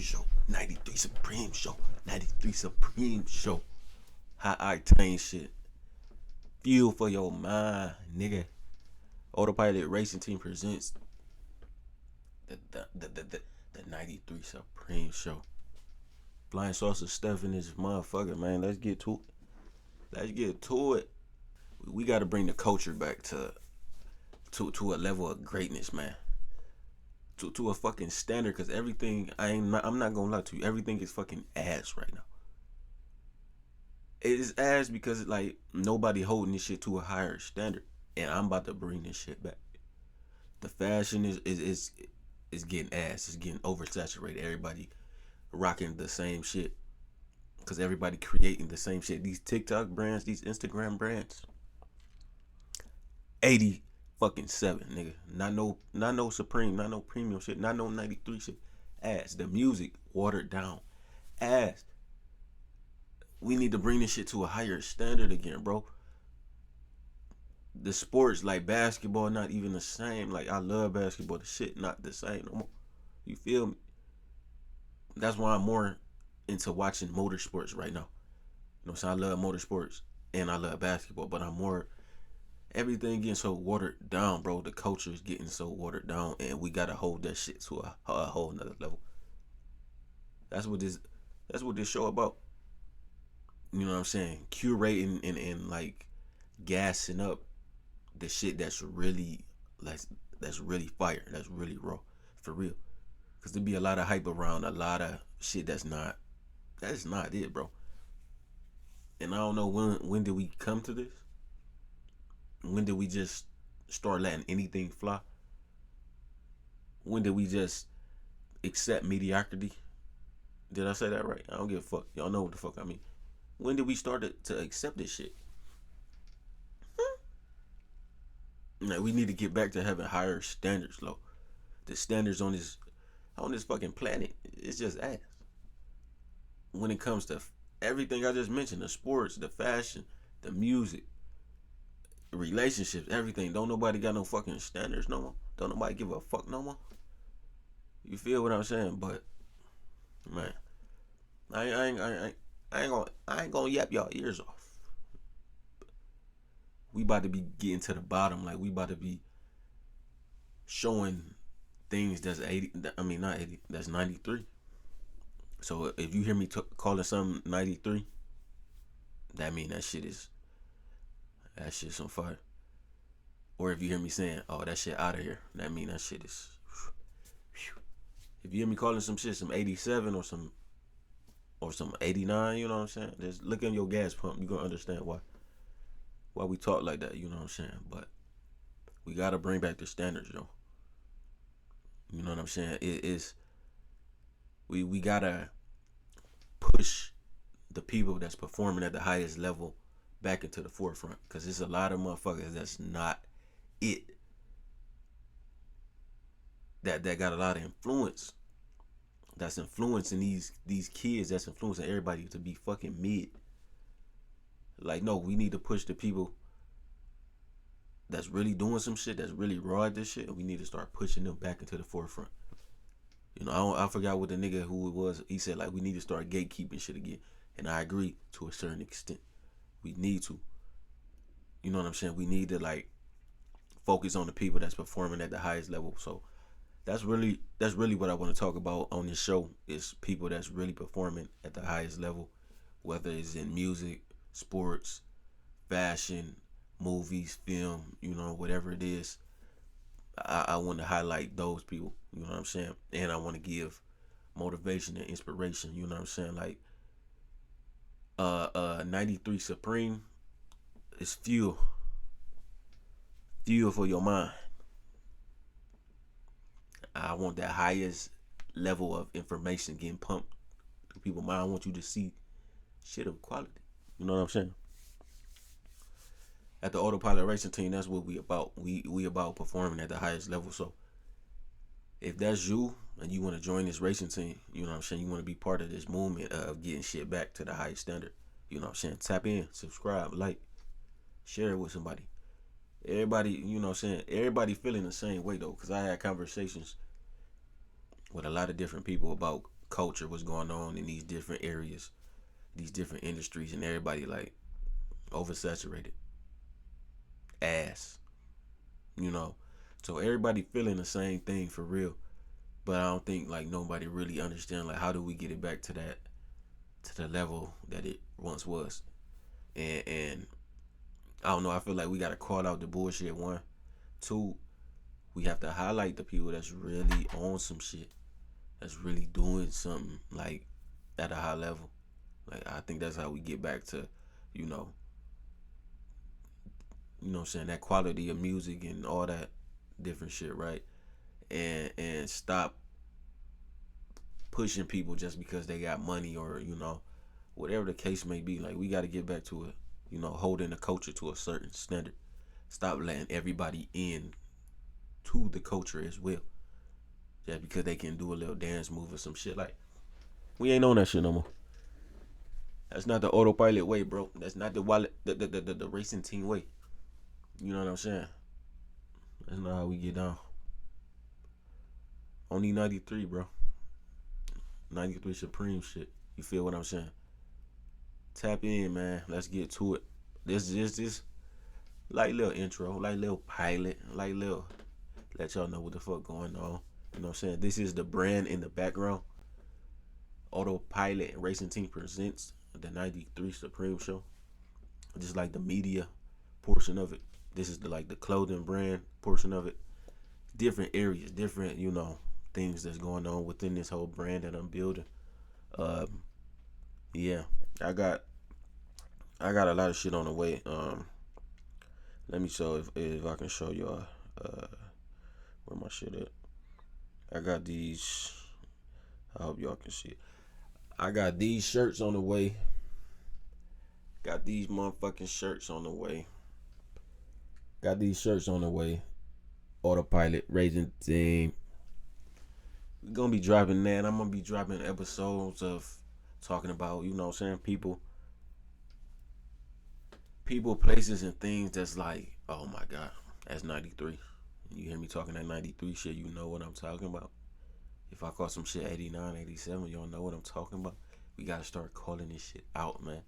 Show, 93 Supreme Show, 93 Supreme Show. High octane shit. Fuel for your mind, nigga. Autopilot Racing Team presents the 93 Supreme Show. Flying Saucer Stef in this motherfucker, man. Let's get to it. Let's get to it. We got to bring the culture back to a level of greatness, man. To a fucking standard, cause everything I'm not gonna lie to you, everything is fucking ass right now. It is ass because like nobody holding this shit to a higher standard, and I'm about to bring this shit back. The fashion is getting ass. It's getting oversaturated. Everybody rocking the same shit, cause everybody creating the same shit. These TikTok brands, these Instagram brands, 80 fucking 7, nigga. Not no Supreme, not no premium shit, not no 93 shit. Ass. The music watered down. Ass. We need to bring this shit to a higher standard again, bro. The sports like basketball not even the same. Like I love basketball, the shit not the same no more. You feel me? That's why I'm more into watching motorsports right now. You know what I'm saying? I love motorsports and I love basketball, but I'm more everything getting so watered down, bro. The culture is getting so watered down, and we gotta hold that shit to a whole nother level. That's what this show about. You know what I'm saying? Curating and like gassing up the shit that's really fire, that's really raw, for real. Cause there be a lot of hype around a lot of shit that's not it, bro. And I don't know when did we come to this? When did we just start letting anything fly? When did we just accept mediocrity? Did I say that right? I don't give a fuck. Y'all know what the fuck I mean. When did we start to accept this shit? Like, we need to get back to having higher standards, though. The standards on this fucking planet, it's just ass. When it comes to everything I just mentioned, the sports, the fashion, the music, relationships, everything. Don't nobody got no fucking standards no more. Don't nobody give a fuck no more. You feel what I'm saying? But man, I ain't gonna yap y'all ears off. We about to be getting to the bottom. Like we about to be showing things that's 80. I mean not 80. That's 93. So if you hear me calling something 93, that mean that shit's on fire. Or if you hear me saying, "Oh, that shit out of here," that mean that shit is. If you hear me calling some shit some 87 or some 89, you know what I'm saying? Just look in your gas pump. You gonna understand why we talk like that. You know what I'm saying? But we gotta bring back the standards, yo. You know what I'm saying? It is. We gotta push the people that's performing at the highest level back into the forefront, because there's a lot of motherfuckers that's not it, that got a lot of influence, that's influencing these kids, that's influencing everybody to be fucking mid. Like, no, we need to push the people that's really doing some shit, that's really raw at this shit, and we need to start pushing them back into the forefront. You know, I forgot what the nigga who it was. He said like we need to start gatekeeping shit again, and I agree to a certain extent. We need to. You know what I'm saying? We need to like focus on the people that's performing at the highest level. So that's really what I want to talk about on this show, is people that's really performing at the highest level, whether it's in music, sports, fashion, movies, film, you know, whatever it is. I want to highlight those people, you know what I'm saying? And I want to give motivation and inspiration, you know what I'm saying? Like 93 Supreme is fuel for your mind. I want that highest level of information getting pumped to people's mind. I want you to see shit of quality, you know what I'm saying? At the Autopilot Racing Team, that's what we about. We about performing at the highest level. So if that's you and you want to join this racing team, you know what I'm saying, you want to be part of this movement of getting shit back to the highest standard, you know what I'm saying, tap in, subscribe, like, share it with somebody. Everybody, you know what I'm saying, everybody feeling the same way though, because I had conversations with a lot of different people about culture, what's going on in these different areas, these different industries, and everybody like oversaturated ass, you know. So everybody feeling the same thing for real, but I don't think like nobody really understand like how do we get it back to that, to the level that it once was. And I don't know. I feel like we gotta call out the bullshit. One, two, we have to highlight the people that's really on some shit, that's really doing something like at a high level. Like I think that's how we get back to, you know, what I'm saying, that quality of music and all that different shit, right? And stop pushing people just because they got money, or whatever the case may be. Like we got to get back to it, holding the culture to a certain standard. Stop letting everybody in to the culture as well, just because they can do a little dance move or some shit. Like we ain't on that shit no more. That's not the autopilot way, bro. That's not the wallet, the racing team way. You know what I'm saying? That's not how we get down. Only 93, bro. 93 Supreme shit. You feel what I'm saying? Tap in, man. Let's get to it. This is this like little intro, like little pilot, like little let y'all know what the fuck going on. You know what I'm saying? This is the brand in the background. Autopilot Racing Team presents the 93 Supreme show. Just like the media portion of it. This is the clothing brand portion of it. Different areas, different, things that's going on within this whole brand that I'm building. Yeah, I got a lot of shit on the way. Let me show if I can show y'all where my shit at. I got these. I hope y'all can see it. I got these shirts on the way. Got these motherfucking shirts on the way. Got these shirts on the way. Autopilot Racing Team. We're gonna be dropping that. I'm gonna be dropping episodes of talking about, people, places, and things that's like, oh my god, that's 93. You hear me talking that 93 shit, you know what I'm talking about. If I call some shit 89, 87, y'all know what I'm talking about. We gotta start calling this shit out, man.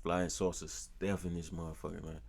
Flying Saucer Stef in this motherfucker, man.